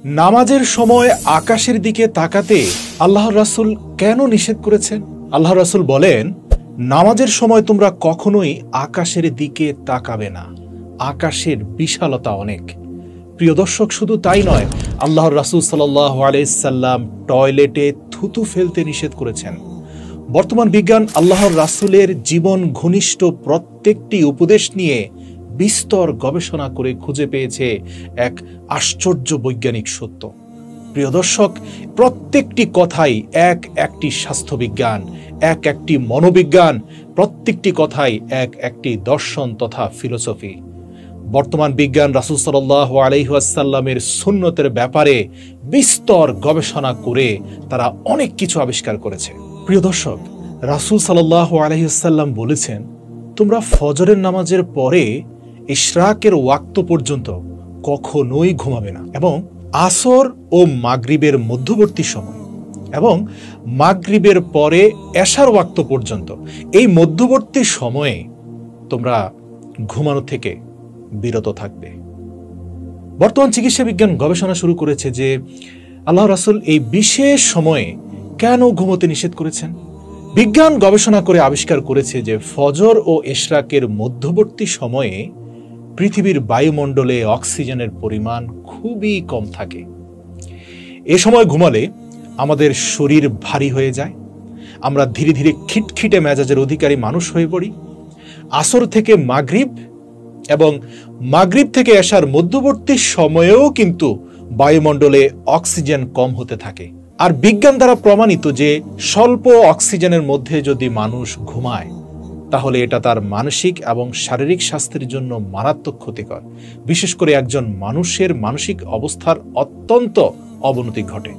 নামাজের সময় আকাশের দিকে তাকাতে আল্লাহর রাসূল কেন নিষেধ করেছেন? আল্লাহর রাসূল বলেন, নামাজের সময় তোমরা কখনোই আকাশের দিকে তাকাবে না। আকাশের বিশালতা অনেক। প্রিয় দর্শক, শুধু তাই নয়, আল্লাহর রাসূল সাল্লাল্লাহু আলাইহি সাল্লাম টয়লেটে থুতু ফেলতে নিষেধ করেছেন। বর্তমান বিজ্ঞান আল্লাহর রাসূলের জীবন ঘনিষ্ঠ প্রত্যেকটি উপদেশ নিয়ে বিস্তর গবেষণা করে খুঁজে পেয়েছে এক আশ্চর্য বৈজ্ঞানিক সত্য। প্রিয় দর্শক, প্রত্যেকটি কথাই একটি স্বাস্থ্যবিজ্ঞান, একটি মনোবিজ্ঞান, প্রত্যেকটি কথাই একটি দর্শন তথা ফিলোসফি। বর্তমান বিজ্ঞান রাসূল সাল্লাল্লাহু আলাইহি ওয়াসাল্লামের সুন্নতের ব্যাপারে বিস্তর গবেষণা করে তারা অনেক কিছু আবিষ্কার করেছে। প্রিয় দর্শক, রাসূল সাল্লাল্লাহু আলাইহি ওয়াসাল্লাম বলেছেন, তোমরা ফজরের নামাজের পরে ইশরাকের ওয়াক্ত পর্যন্ত কখনোই ঘুমাবে না, এবং আসর ও মাগরিবের মধ্যবর্তী সময় এবং মাগরিবের পরে এশার ওয়াক্ত পর্যন্ত এই মধ্যবর্তী সময়ে তোমরা ঘুমানো থেকে বিরত থাকবে। বর্তমান চিকিৎসা বিজ্ঞান গবেষণা শুরু করেছে যে আল্লাহর রাসূল এই বিশেষ সময়ে কেন ঘুমোতে নিষেধ করেছেন। বিজ্ঞান গবেষণা করে আবিষ্কার করেছে যে ফজর ও ইশরাকের মধ্যবর্তী সময়ে পৃথিবীর বায়ুমণ্ডলে অক্সিজেনের পরিমাণ খুবই কম থাকে। এ সময় ঘুমালে আমাদের শরীর ভারী হয়ে যায়, আমরা ধীরে ধীরে খিটখিটে মেজাজের অধিকারী মানুষ হয়ে পড়ি। আসর থেকে মাগরিব এবং মাগরিব থেকে এশার মধ্যবর্তী সময়েও কিন্তু বায়ুমণ্ডলে অক্সিজেন কম হতে থাকে। আর বিজ্ঞান দ্বারা প্রমাণিত যে স্বল্প অক্সিজেনের মধ্যে যদি মানুষ ঘুমায়, তাহলে এটা তার মানসিক এবং শারীরিক স্বাস্থ্যের জন্য মারাত্মক ক্ষতিকর। বিশেষ করে একজন মানুষের মানসিক অবস্থার অত্যন্ত অবনতি ঘটে।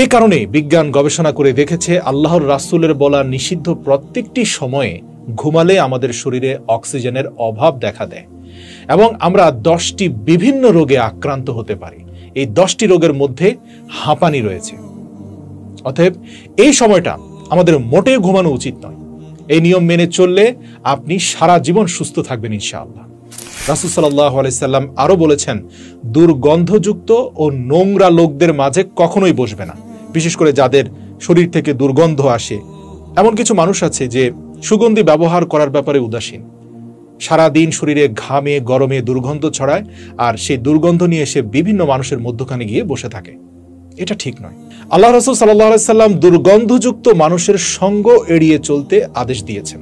এ কারণে বিজ্ঞান গবেষণা করে দেখেছে আল্লাহর রাসূলের বলা নিষিদ্ধ প্রত্যেকটি সময়ে ঘুমালে আমাদের শরীরে অক্সিজেনের অভাব দেখা দেয় এবং আমরা 10টি বিভিন্ন রোগে আক্রান্ত হতে পারি। এই 10টি রোগের মধ্যে হাঁপানি রয়েছে। অতএব এই সময়টা আমাদের মোটেও ঘুমানো উচিত নয়। এই নিয়ম মেনে চললে আপনি সারা জীবন সুস্থ থাকবেন ইনশাআল্লাহ। রাসূল সাল্লাল্লাহু আলাইহি সাল্লাম আরো বলেছেন, দুর্গন্ধযুক্ত ও নোংরা লোকদের মাঝে কখনোই বসবে না। বিশেষ করে যাদের শরীর থেকে দুর্গন্ধ আসে। এমন কিছু মানুষ আছে যে সুগন্ধি ব্যবহার করার ব্যাপারে উদাসীন। সারাদিন শরীরে ঘামে গরমে দুর্গন্ধ ছড়ায়, আর সেই দুর্গন্ধ নিয়ে এসে বিভিন্ন মানুষের মধ্যখানে গিয়ে বসে থাকে। এটা ঠিক নয়। আল্লাহ রাসূল সাল্লাল্লাহু আলাইহি সাল্লাম দুর্গন্ধযুক্ত মানুষের সঙ্গ এড়িয়ে চলতে আদেশ দিয়েছেন।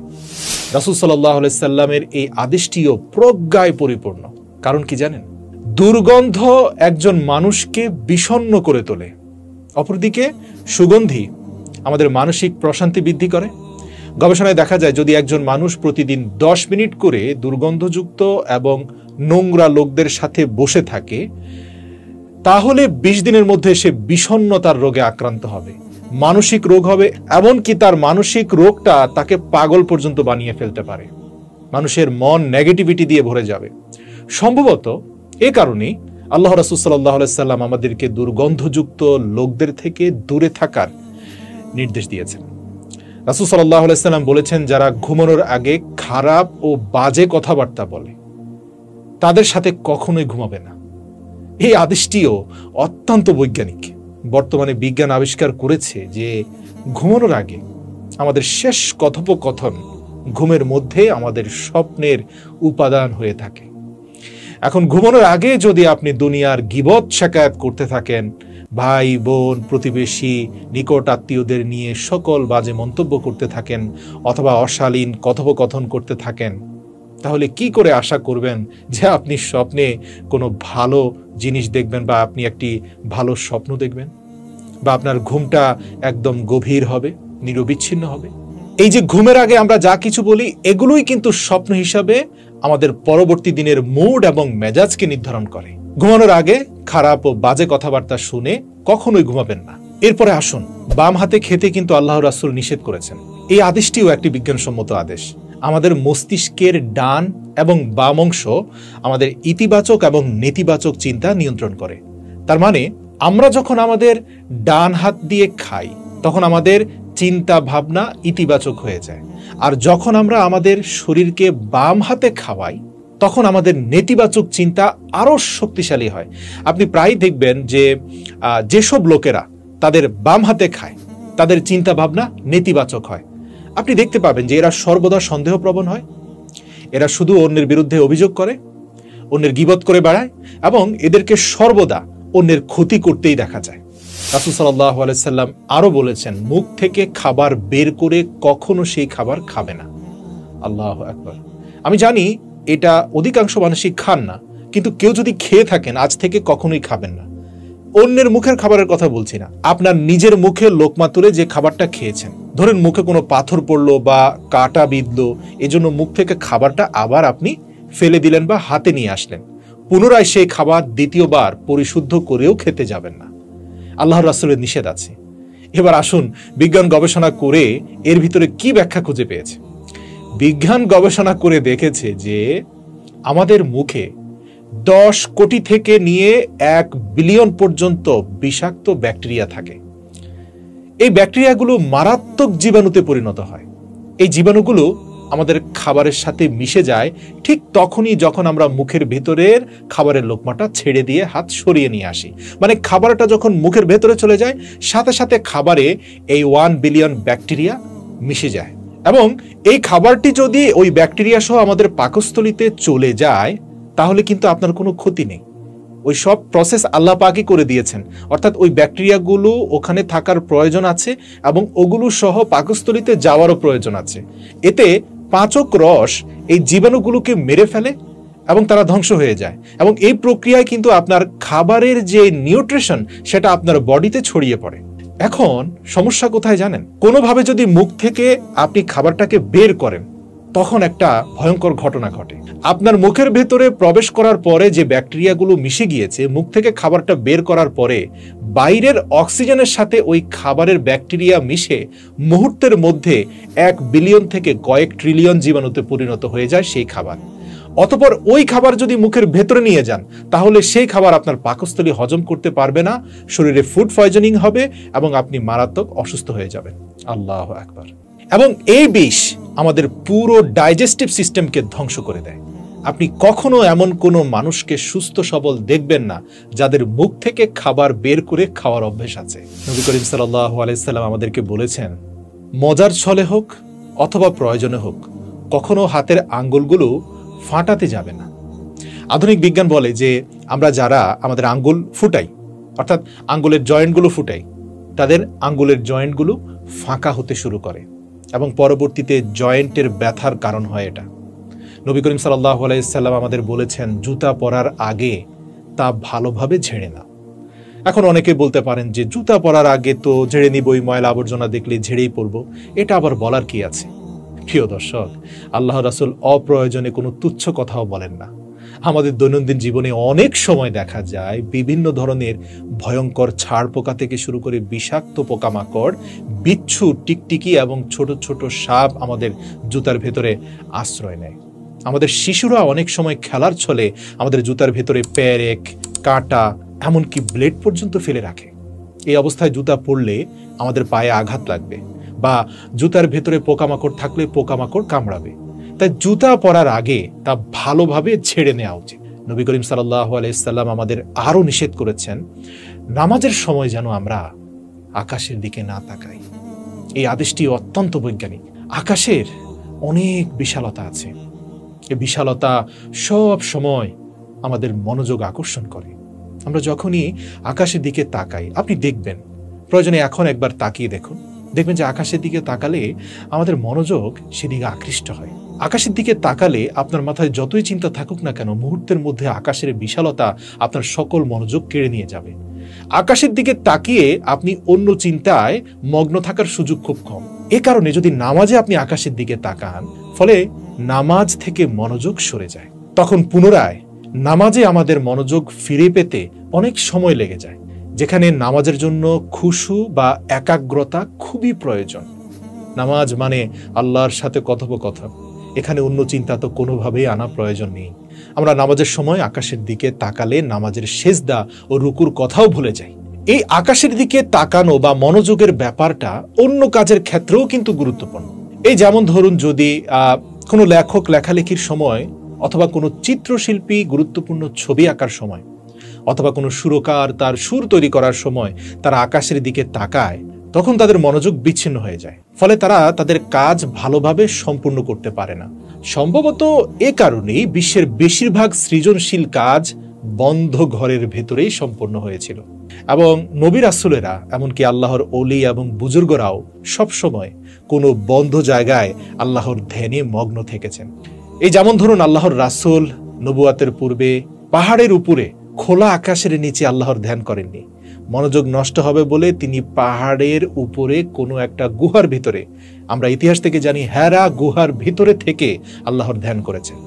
রাসূল সাল্লাল্লাহু আলাইহি সাল্লামের এই আদেশটিও প্রজ্ঞায় পরিপূর্ণ। কারণ কি জানেন? দুর্গন্ধ একজন মানুষকে বিষণ্ণ করে তোলে। অপরদিকে সুগন্ধি আমাদের মানসিক প্রশান্তি বৃদ্ধি করে। গবেষণায় দেখা যায়, যদি একজন মানুষ প্রতিদিন 10 মিনিট করে দুর্গন্ধযুক্ত এবং নোংরা লোকদের সাথে বসে থাকে, তাহলে 20 দিনের মধ্যে সে বিষণ্ণতার রোগে আক্রান্ত হবে, মানসিক রোগ হবে, এমনকি তার মানসিক রোগটা তাকে পাগল পর্যন্ত বানিয়ে ফেলতে পারে। মানুষের মন নেগেটিভিটি দিয়ে ভরে যাবে। সম্ভবত এ কারণেই আল্লাহ রাসূল সাল্লাল্লাহু আলাইহি সাল্লাম আমাদেরকে দুর্গন্ধযুক্ত লোকদের থেকে দূরে থাকার নির্দেশ দিয়েছেন। রাসূল সাল্লাল্লাহু আলাইহি সাল্লাম বলেছেন, যারা ঘুমানোর আগে খারাপ ও বাজে কথাবার্তা বলে তাদের সাথে কখনোই ঘুমাবে না। এই আদেশটিও অত্যন্ত বৈজ্ঞানিক। বর্তমানে বিজ্ঞান আবিষ্কার করেছে যে ঘুমানোর আগে আমাদের শেষ কথোপকথন ঘুমের মধ্যে আমাদের স্বপ্নের উপাদান হয়ে থাকে। এখন ঘুমানোর আগে যদি আপনি দুনিয়ার গীবত শিকায়াত করতে থাকেন, ভাই বোন প্রতিবেশী নিকট আত্মীয়দের নিয়ে সকল বাজে মন্তব্য করতে থাকেন, অথবা অশালীন কথোপকথন করতে থাকেন, তাহলে কি করে আশা করবেন যে আপনি স্বপ্নে কোনো ভালো জিনিস দেখবেন, বা আপনি একটি ভালো স্বপ্ন দেখবেন, বা আপনার ঘুমটা একদম গভীর হবে, নিরবিচ্ছিন্ন হবে? এই যে ঘুমের আগে আমরা যা কিছু বলি, এগুলোই কিন্তু স্বপ্ন হিসাবে আমাদের পরবর্তী দিনের মুড এবং মেজাজকে নির্ধারণ করে। ঘুমানোর আগে খারাপ ও বাজে কথাবার্তা শুনে কখনোই ঘুমাবেন না। এরপরে আসুন, বাম হাতে খেতে কিন্তু আল্লাহর রাসূল নিষেধ করেছেন। এই আদেশটিও একটি বিজ্ঞানসম্মত আদেশ। আমাদের মস্তিষ্কের ডান এবং বাম অংশ আমাদের ইতিবাচক এবং নেতিবাচক চিন্তা নিয়ন্ত্রণ করে। তার মানে আমরা যখন আমাদের ডান হাত দিয়ে খাই, তখন আমাদের চিন্তা ভাবনা ইতিবাচক হয়ে যায়। আর যখন আমরা আমাদের শরীরকে বাম হাতে খাওয়াই, তখন আমাদের নেতিবাচক চিন্তা আরো শক্তিশালী হয়। আপনি প্রায় দেখবেন যে যেসব লোকেরা তাদের বাম হাতে খায় তাদের চিন্তা ভাবনা নেতিবাচক হয়। আপনি দেখতে পাবেন যে এরা সর্বদা সন্দেহপ্রবণ হয়, এরা শুধু অন্যের বিরুদ্ধে অভিযোগ করে, অন্যের গীবত করে বেড়ায় এবং এদেরকে সর্বদা অন্যের ক্ষতি করতেই দেখা যায়। রাসূল সাল্লাল্লাহু আলাইহি সাল্লাম আরো বলেছেন, মুখ থেকে খাবার বের করে কখনো সেই খাবার খাবে না। আল্লাহু আকবার। আমি জানি এটা অধিকাংশ মানুষই খান না, কিন্তু কেউ যদি খেয়ে থাকেন আজ থেকে কখনোই খাবেন না। অন্যের মুখের খাবারের কথা বলছি না, আপনার নিজের মুখে লোকমা তুলে যে খাবারটা খেয়েছেন, ধরেন মুখে কোনো পাথর পড়লো বা কাঁটা বিঁধলো, এজন্য মুখ থেকে খাবারটা আবার আপনি ফেলে দিলেন বা হাতে নিয়ে আসলেন, পুনরায় সেই খাবার দ্বিতীয়বার পরিশুদ্ধ করেও খেতে যাবেন না। আল্লাহর রাসূলের নিষেধ আছে। এবার আসুন বিজ্ঞান গবেষণা করে এর ভিতরে কি ব্যাখ্যা খুঁজে পেয়েছে। বিজ্ঞান গবেষণা করে দেখেছে যে আমাদের মুখে 10 কোটি থেকে নিয়ে 1 বিলিয়ন পর্যন্ত বিষাক্ত ব্যাকটেরিয়া থাকে। এই ব্যাকটেরিয়াগুলো মারাত্মক জীবাণুতে পরিণত হয়। এই জীবাণুগুলো আমাদের খাবারের সাথে মিশে যায় ঠিক তখনই যখন আমরা মুখের ভেতরের খাবারের লোকমাটা ছেড়ে দিয়ে হাত সরিয়ে নিয়ে আসি। মানে খাবারটা যখন মুখের ভেতরে চলে যায়, সাথে সাথে খাবারে এই 1 বিলিয়ন ব্যাকটেরিয়া মিশে যায়। এবং এই খাবারটি যদি ওই ব্যাকটেরিয়া সহ আমাদের পাকস্থলীতে চলে যায় তাহলে কিন্তু আপনার কোনো ক্ষতি নেই। ওই সব প্রসেস আল্লাহ পাকই করে দিয়েছেন, অর্থাৎ ওই ব্যাকটেরিয়াগুলো ওখানে থাকার প্রয়োজন আছে এবং ওগুলো সহ পাকস্থলীতে যাওয়ারও প্রয়োজন আছে। এতে পাচক রস এই জীবাণুগুলোকে মেরে ফেলে এবং তারা ধ্বংস হয়ে যায়, এবং এই প্রক্রিয়ায় কিন্তু আপনার খাবারের যে নিউট্রিশন সেটা আপনার বডিতে ছড়িয়ে পড়ে। এখন সমস্যা কোথায় জানেন? কোনোভাবে যদি মুখ থেকে আপনি খাবারটাকে বের করেন তখন একটা ভয়ঙ্কর ঘটনা ঘটে। আপনার মুখের ভেতরে প্রবেশ করার পরে যে ব্যাকটেরিয়াগুলো মিশে গিয়েছে, মুখ থেকে খাবারটা বের করার পরে বাইরের অক্সিজেনের সাথে ওই খাবারের ব্যাকটেরিয়া মিশে মুহূর্তের মধ্যে 1 বিলিয়ন থেকে কয়েক ট্রিলিয়ন জীবাণুতে পরিণত হয়ে যায় সেই খাবার। অতঃপর ওই খাবার যদি মুখের ভেতরে নিয়ে যান তাহলে সেই খাবার আপনার পাকস্থলী হজম করতে পারবে না, শরীরে ফুড পয়জনিং হবে এবং আপনি মারাত্মক অসুস্থ হয়ে যাবেন। আল্লাহু আকবার। এবং এই বিষ আমাদের পুরো ডাইজেস্টিভ সিস্টেমকে ধ্বংস করে দেয়। আপনি কখনো এমন কোনো মানুষকে সুস্থ সবল দেখবেন না যাদের মুখ থেকে খাবার বের করে খাওয়ার অভ্যেস আছে। নবী করিম সাল্লাল্লাহু আলাইহি সাল্লাম আমাদেরকে বলেছেন, মজার ছলে হোক অথবা প্রয়োজনে হোক কখনো হাতের আঙ্গুলগুলো ফাটাতে যাবে না। আধুনিক বিজ্ঞান বলে যে আমরা যারা আমাদের আঙ্গুল ফুটাই, অর্থাৎ আঙ্গুলের জয়েন্টগুলো ফুটাই, তাদের আঙ্গুলের জয়েন্টগুলো ফাঁকা হতে শুরু করে এবং পরবর্তীতে জয়েন্টের ব্যথার কারণ হয় এটা। নবী করিম সাল্লাল্লাহু আলাইহি সাল্লাম আমাদের বলেছেন, জুতা পরার আগে তা ভালোভাবে ঝেড়ে নাও। এখন অনেকে বলতে পারেন যে জুতা পরার আগে তো ঝেড়ে নিবই, ময়লা আবর্জনা দেখলে ঝেড়েই পরবো, এটা আবার বলার কি আছে? প্রিয় দর্শক, আল্লাহ রাসূল অপ্রয়োজনে কোনো তুচ্ছ কথাও বলেন না। আমাদের দৈনন্দিন জীবনে অনেক সময় দেখা যায় বিভিন্ন ধরনের ভয়ঙ্কর ছাড় পোকা থেকে শুরু করে বিষাক্ত পোকামাকড়, বিচ্ছু, টিকটিকি এবং ছোট ছোট সাপ আমাদের জুতার ভেতরে আশ্রয় নেয়। আমাদের শিশুরা অনেক সময় খেলার ছলে আমাদের জুতার ভেতরে পেরেক, কাঁটা, এমনকি ব্লেড পর্যন্ত ফেলে রাখে। এই অবস্থায় জুতা পরলে আমাদের পায়ে আঘাত লাগবে বা জুতার ভেতরে পোকামাকড় থাকলে পোকামাকড় কামড়াবে। তাই জুতা পরার আগে তা ভালোভাবে ছেড়ে নেওয়া উচিত। নবী করিম সাল্লাল্লাহু আলাইহি সাল্লাম আমাদের আরো নিষেধ করেছেন, নামাজের সময় যেন আমরা আকাশের দিকে না তাকাই। এই আদেশটি অত্যন্ত বৈজ্ঞানিক। আকাশের অনেক বিশালতা আছে, এই বিশালতা সব সময় আমাদের মনোযোগ আকর্ষণ করে। আমরা যখনই আকাশের দিকে তাকাই, আপনি দেখবেন, প্রয়োজনে এখন একবার তাকিয়ে দেখুন, দেখবেন যে আকাশের দিকে তাকালে আমাদের মনোযোগ সেদিকে আকৃষ্ট হয়। আকাশের দিকে তাকালে আপনার মাথায় যতই চিন্তা থাকুক না কেন, মুহূর্তের মধ্যে আকাশের বিশালতা আপনার সকল মনোযোগ কেড়ে নিয়ে যাবে। আকাশের দিকে তাকিয়ে আপনি অন্য চিন্তায় মগ্ন থাকার সুযোগ খুব কম। এ কারণে যদি নামাজে আপনি আকাশের দিকে তাকান, ফলে নামাজ থেকে মনোযোগ সরে যায়। তখন পুনরায় নামাজে আমাদের মনোযোগ ফিরে পেতে অনেক সময় লেগে যায়, যেখানে নামাজের জন্য খুশু বা একাগ্রতা খুবই প্রয়োজন। নামাজ মানে আল্লাহর সাথে কথোপকথন, এখানে অন্য চিন্তা তো কোনোভাবেই আনা প্রয়োজন নেই। আমরা নামাজের সময় আকাশের দিকে তাকালে নামাজের সেজদা ও রুকুর কথাও ভুলে যাই। এই আকাশের দিকে তাকানো বা মনোযোগের ব্যাপারটা অন্য কাজের ক্ষেত্রেও কিন্তু গুরুত্বপূর্ণ। এই যেমন ধরুন, যদি কোনো লেখক লেখালেখির সময় অথবা কোনো চিত্রশিল্পী গুরুত্বপূর্ণ ছবি আঁকার সময়, অথবা কোনো সুরকার তার সুর তৈরি করার সময় তারা আকাশের দিকে তাকায়, তখন তাদের মনোযোগ বিচ্ছিন্ন হয়ে যায়। ফলে তারা তাদের কাজ ভালোভাবে সম্পূর্ণ করতে পারে না। সম্ভবত এ কারণেই বিশ্বের বেশিরভাগ সৃজনশীল কাজ বন্ধ ঘরের ভেতরেই সম্পন্ন হয়েছিল। এবং নবী রাসূলেরা, এমনকি আল্লাহর ওলি এবং বুজুর্গরাও সবসময় কোনো বন্ধ জায়গায় আল্লাহর ধ্যানে মগ্ন থেকেছেন। এই যেমন ধরুন, আল্লাহর রাসূল নবুয়াতের পূর্বে পাহাড়ের উপরে খোলা আকাশের নিচে আল্লাহর ধ্যান করেননি। মনোযোগ নষ্ট হবে বলে তিনি পাহাড়ের উপরে কোনো একটা গুহার ভিতরে, আমরা ইতিহাস থেকে জানি হেরা গুহার ভিতরে থেকে আল্লাহর ধ্যান করেছেন।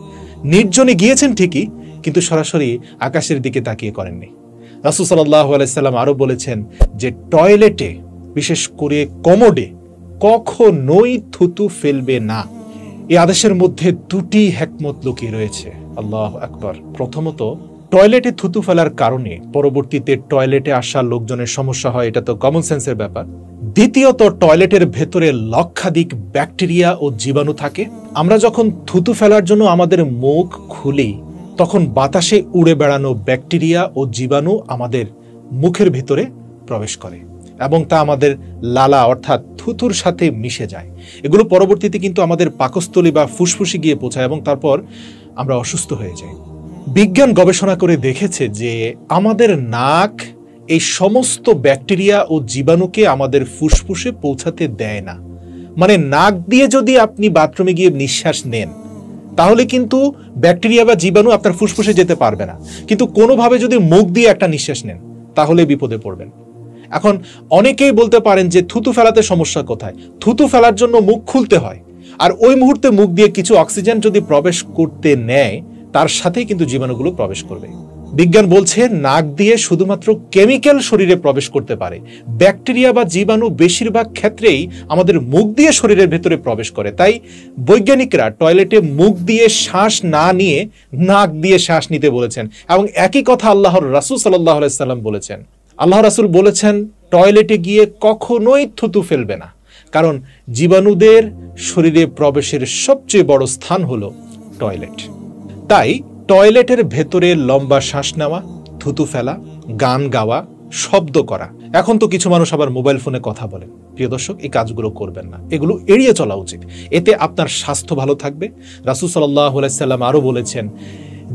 নির্জনে গিয়েছেন ঠিকই, কিন্তু সরাসরি আকাশের দিকে তাকিয়ে করেননি। রাসূল সাল্লাল্লাহু আলাইহি সাল্লাম আরো বলেছেন যে টয়লেটে, বিশেষ করে কমোডে কখনোই থুতু ফেলবে না। এই আদেশের মধ্যে দুটি হিকমত লুকিয়ে রয়েছে। আল্লাহু আকবার। প্রথমত, টয়লেটে থুতু ফেলার কারণে পরবর্তীতে টয়লেটে আসা লোকজনের সমস্যা হয়, এটা তো কমন সেন্সের ব্যাপার। দ্বিতীয়ত, টয়লেটের ভেতরে লক্ষাধিক ব্যাকটেরিয়া ও জীবাণু থাকে। আমরা যখন থুতু ফেলার জন্য আমাদের মুখ খুলি, তখন বাতাসে উড়ে বেড়ানো ব্যাকটেরিয়া ও জীবাণু আমাদের মুখের ভিতরে প্রবেশ করে এবং তা আমাদের লালা অর্থাৎ থুতুর সাথে মিশে যায়। এগুলো পরবর্তীতে কিন্তু আমাদের পাকস্থলী বা ফুসফুসে গিয়ে পৌঁছায় এবং তারপর আমরা অসুস্থ হয়ে যাই। বিজ্ঞান গবেষণা করে দেখেছে যে আমাদের নাক এই সমস্ত ব্যাকটেরিয়া ও জীবাণুকে আমাদের ফুসফুসে পৌঁছাতে দেয় না। মানে নাক দিয়ে যদি আপনি বাথরুমে গিয়ে নিঃশ্বাস নেন, তাহলে কিন্তু ব্যাকটেরিয়া বা জীবাণু আপনার ফুসফুসে যেতে পারবে না। কিন্তু কোনোভাবে যদি মুখ দিয়ে একটা নিঃশ্বাস নেন, তাহলে বিপদে পড়বেন। এখন অনেকেই বলতে পারেন যে থুতু ফেলাতে সমস্যা কোথায়? থুতু ফেলার জন্য মুখ খুলতে হয়, আর ওই মুহূর্তে মুখ দিয়ে কিছু অক্সিজেন যদি প্রবেশ করতে নেয়, তার সাথেই কিন্তু জীবাণুগুলো প্রবেশ করবে। বিজ্ঞান বলছে নাক দিয়ে শুধুমাত্র কেমিক্যাল শরীরে প্রবেশ করতে পারে। ব্যাকটেরিয়া বা জীবাণু বেশিরভাগ ক্ষেত্রেই আমাদের মুখ দিয়ে শরীরের ভেতরে প্রবেশ করে। তাই বৈজ্ঞানিকরা টয়লেটে মুখ দিয়ে শ্বাস না নিয়ে নাক দিয়ে শ্বাস নিতে বলেছেন। এবং একই কথা আল্লাহর রাসূল সাল্লাল্লাহু আলাইহি সাল্লাম বলেছেন। আল্লাহর রাসূল বলেছেন, টয়লেটে গিয়ে কখনোই থুতু ফেলবে না, কারণ জীবাণুদের শরীরে প্রবেশের সবচেয়ে বড় স্থান হলো টয়লেট। তাই টয়লেটের ভেতরে লম্বা শ্বাস নেওয়া, থুতু ফেলা, গান গাওয়া, শব্দ করা, এখন তো কিছু মানুষ আবার মোবাইল ফোনে কথা বলেন। প্রিয় দর্শক, এই কাজগুলো করবেন না, এগুলো এড়িয়ে চলা উচিত। এতে আপনার স্বাস্থ্য ভালো থাকবে। রাসূল সাল্লাল্লাহু আলাইহি সাল্লাম আরো বলেছেন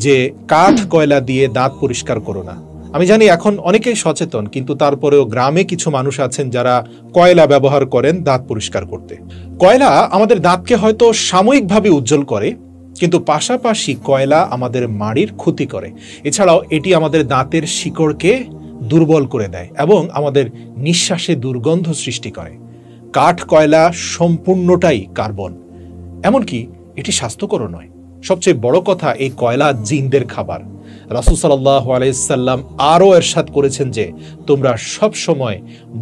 যে কাঠ কয়লা দিয়ে দাঁত পরিষ্কার করো না। আমি জানি এখন অনেকেই সচেতন, কিন্তু তারপরেও গ্রামে কিছু মানুষ আছেন যারা কয়লা ব্যবহার করেন দাঁত পরিষ্কার করতে। কয়লা আমাদের দাঁতকে হয়তো সাময়িকভাবে উজ্জ্বল করে, কিন্তু পাশাপাশি কয়লা আমাদের মাড়ির ক্ষতি করে। এছাড়াও এটি আমাদের দাঁতের শিকড়কে দুর্বল করে দেয় এবং আমাদের নিঃশ্বাসে দুর্গন্ধ সৃষ্টি করে। কাঠ কয়লা সম্পূর্ণটাই কার্বন, এমনকি এটি স্বাস্থ্যকর নয়। সবচেয়ে বড় কথা, এই কয়লা জিনদের খাবার। রাসূল সাল্লাল্লাহু আলাইহি সাল্লাম আরও ইরশাদ করেছেন যে তোমরা সব সময়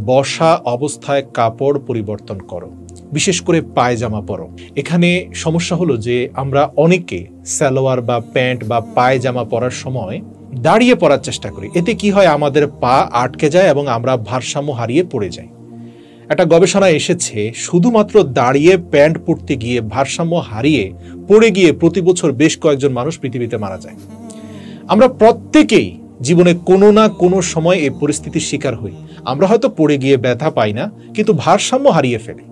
বসা অবস্থায় কাপড় পরিবর্তন করো, বিশেষ করে পায়জামা পরো। এখানে সমস্যা হলো যে আমরা অনেকে সালোয়ার বা প্যান্ট বা পায়জামা পরার সময় দাঁড়িয়ে পরার চেষ্টা করি। এতে কি হয়, আমাদের পা আটকে যায় এবং আমরা ভারসাম্য হারিয়ে পড়ে যাই। একটা গবেষণায় এসেছে, শুধুমাত্র দাঁড়িয়ে প্যান্ট পরতে গিয়ে ভারসাম্য হারিয়ে পড়ে গিয়ে প্রতি বছর বেশ কয়েকজন মানুষ পৃথিবীতে মারা যায়। আমরা প্রত্যেকেই জীবনে কোনো না কোনো সময় এই পরিস্থিতির শিকার হই। আমরা হয়তো পড়ে গিয়ে ব্যথা পাই না, কিন্তু ভারসাম্য হারিয়ে ফেলি।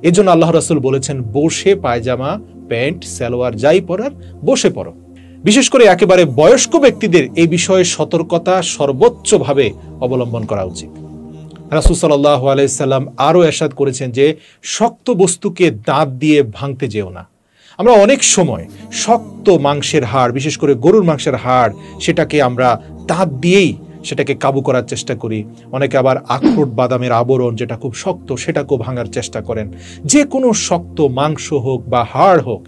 এজন্য আল্লাহ রাসূল বলেছেন, বসে পায়জামা, প্যান্ট, সালোয়ার যাই পরার বসে পরো। বিশেষ করে একেবারে বয়স্ক ব্যক্তিদের এই বিষয়ে সতর্কতা সর্বোচ্চভাবে অবলম্বন করা উচিত। রাসূল সাল্লাল্লাহু আলাইহি সাল্লাম আরও ইরশাদ করেছেন যে শক্ত বস্তুকে দাঁত দিয়ে ভাঙতে যেও না। আমরা অনেক সময় শক্ত মাংসের হাড়, বিশেষ করে গরুর মাংসের হাড়, সেটাকে আমরা দাঁত দিয়েই সেটাকে কাবু করার চেষ্টা করি। অনেকে আবার আখরোট বাদামের আবরণ, যেটা খুব শক্ত, সেটাকেও ভাঙার চেষ্টা করেন। যে কোনো শক্ত মাংস হোক বা হাড় হোক,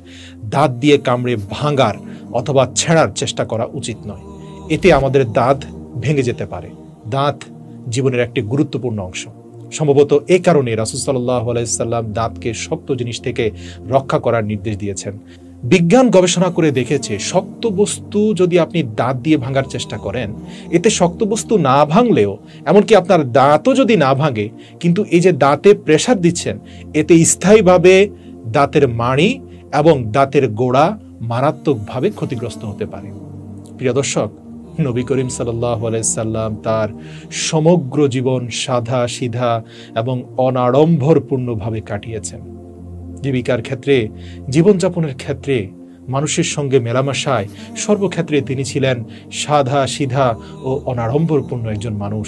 দাঁত দিয়ে কামড়ে ভাঙার অথবা ছেঁড়ার চেষ্টা করা উচিত নয়। এতে আমাদের দাঁত ভেঙে যেতে পারে। দাঁত জীবনের একটি গুরুত্বপূর্ণ অংশ। সম্ভবত এ কারণে রাসূল সাল্লাল্লাহু আলাইহি সাল্লাম দাঁতকে শক্ত জিনিস থেকে রক্ষা করার নির্দেশ দিয়েছেন। বিজ্ঞান গবেষণা করে দেখেছে, শক্ত বস্তু যদি আপনি দাঁত দিয়ে ভাঙার চেষ্টা করেন, এতে শক্ত বস্তু না ভাঙলেও, এমনকি আপনার দাঁতও যদি না ভাঙে, কিন্তু এই যে দাঁতে প্রেসার দিচ্ছেন, এতে স্থায়ীভাবে দাঁতের মাড়ি এবং দাঁতের গোড়া মারাত্মকভাবে ক্ষতিগ্রস্ত হতে পারে। প্রিয় দর্শক, নবী করিম সাল্লাল্লাহু আলাইহি সাল্লাম তার সমগ্র জীবন সাদা সিধা এবং অনাড়ম্বরপূর্ণভাবে কাটিয়েছেন। জীবিকার ক্ষেত্রে, জীবনযাপনের ক্ষেত্রে, মানুষের সঙ্গে মেলামেশায় সর্বক্ষেত্রে তিনি ছিলেন সাদা সিধা ও অনাড়ম্বরপূর্ণ একজন মানুষ।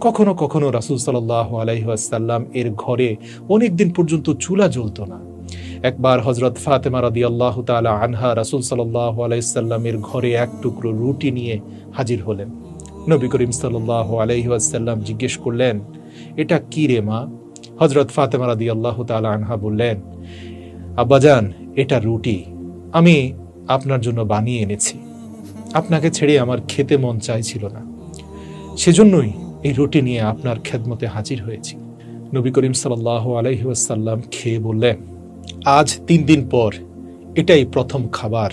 কখনো কখনো রাসূল সাল্লাল্লাহু আলাইহি ওয়াসাল্লাম এর ঘরে অনেকদিন পর্যন্ত চুলা জ্বলত না। একবার হযরত ফাতেমা রাদিয়াল্লাহু তাআলা আনহা রাসূল সাল্লাল্লাহু আলাইহি সাল্লামের ঘরে এক টুকরো রুটি নিয়ে হাজির হলেন। নবী করিম সাল্লাল্লাহু আলাইহি ওয়াসাল্লাম জিজ্ঞেস করলেন, এটা কি রে মা? হযরত ফাতেমা রাদিয়াল্লাহু তাআলা আনহা বললেন, আব্বাজান, এটা রুটি, আমি আপনার জন্য বানিয়ে এনেছি। আপনাকে ছেড়ে আমার খেতে মন চাইছিল না, সেজন্যই এই রুটি নিয়ে আপনার খেদমতে হাজির হয়েছি। নবী করিম সাল্লাল্লাহু আলাইহি ওয়াসাল্লাম খেয়ে বললেন, আজ 3 দিন পর এটাই প্রথম খাবার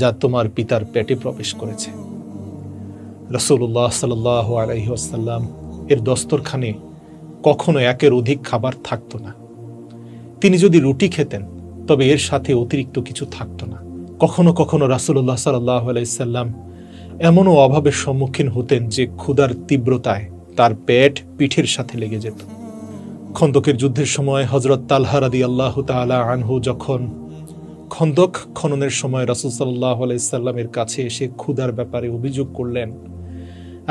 যা তোমার পিতার পেটে প্রবেশ করেছে। রাসূলুল্লাহ সাল্লাল্লাহু আলাইহি ওয়াসাল্লাম এর দস্তরখানে কখনো একের অধিক খাবার থাকতো না। তিনি যদি রুটি খেতেন তবে এর সাথে অতিরিক্ত কিছু থাকতো না। কখনো কখনো রাসূলুল্লাহ সাল্লাল্লাহু আলাইহি ওয়াসাল্লাম এমনও অভাবের সম্মুখীন হতেন যে ক্ষুধার তীব্রতায় তার পেট পিঠের সাথে লেগে যেত। খন্দকের যুদ্ধের সময় হযরত তালহা রাদিয়াল্লাহু তাআলা আনহু যখন খন্দক খননের সময় রাসূল সাল্লাল্লাহু আলাইহি সাল্লামের কাছে এসে ক্ষুধার ব্যাপারে অভিযোগ করলেন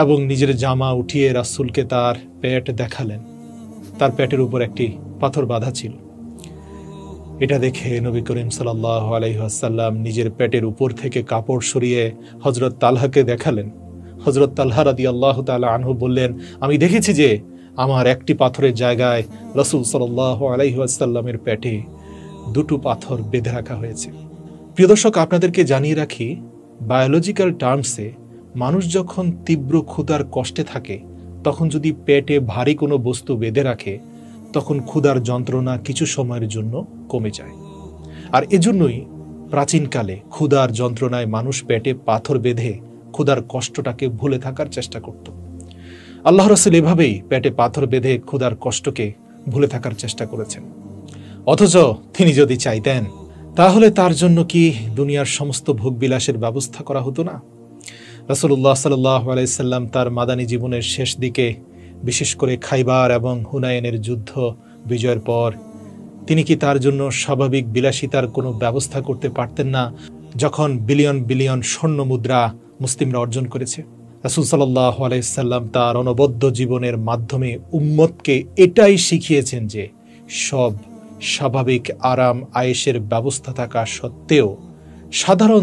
এবং নিজের জামা উঠিয়ে রাসূলকে তার পেট দেখালেন। তার পেটের উপর একটি পাথর বাঁধা ছিল। এটা দেখে নবী করিম সাল্লাল্লাহু আলাইহি ওয়াসাল্লাম নিজের পেটের উপর থেকে কাপড় সরিয়ে হযরত তালহাকে দেখালেন। হযরত তালহা রাদিয়াল্লাহু তাআলা আনহু বললেন, আমি দেখেছি যে আমার একটি পাথরের জায়গায় রাসূল সাল্লাল্লাহু আলাইহি ওয়াসাল্লামের পেটে 2টো পাথর বেঁধে রাখা হয়েছে। প্রিয় দর্শক, আপনাদেরকে জানিয়ে রাখি, বায়োলজিক্যাল টার্মসে মানুষ যখন তীব্র ক্ষুধার কষ্টে থাকে তখন যদি পেটে ভারী কোনো বস্তু বেঁধে রাখে তখন ক্ষুধার যন্ত্রণা কিছু সময়ের জন্য কমে যায়। আর এজন্যই প্রাচীনকালে ক্ষুধার যন্ত্রণায় মানুষ পেটে পাথর বেঁধে ক্ষুধার কষ্টটাকে ভুলে থাকার চেষ্টা করত। আল্লাহ রাসূল এভাবেই পেটে পাথর বেঁধে ক্ষুধার কষ্টকে ভুলে থাকার চেষ্টা করেছেন। অথচ তিনি যদি চাইতেন তাহলে তার জন্য কি দুনিয়ার সমস্ত ভোগবিলাসের ব্যবস্থা করা হতো না? রাসূলুল্লাহ সাল্লাল্লাহু আলাইহি সাল্লাম তার মাদানী জীবনের শেষ দিকে, বিশেষ করে খাইবার এবং হুনাইনের যুদ্ধ বিজয়ের পর, তিনি কি তার জন্য স্বাভাবিক বিলাসিতার কোনো ব্যবস্থা করতে পারতেন না যখন বিলিয়ন বিলিয়ন স্বর্ণ মুদ্রা মুসলিমরা অর্জন করেছে? রাসূল সাল্লাল্লাহু আলাইহি সাল্লাম তার অনবদ্য জীবনের মাধ্যমে উম্মতকে এটাই শিখিয়েছেন যে সব স্বাভাবিক আরাম আয়েশের ব্যবস্থা থাকা সত্ত্বেও সাধারণ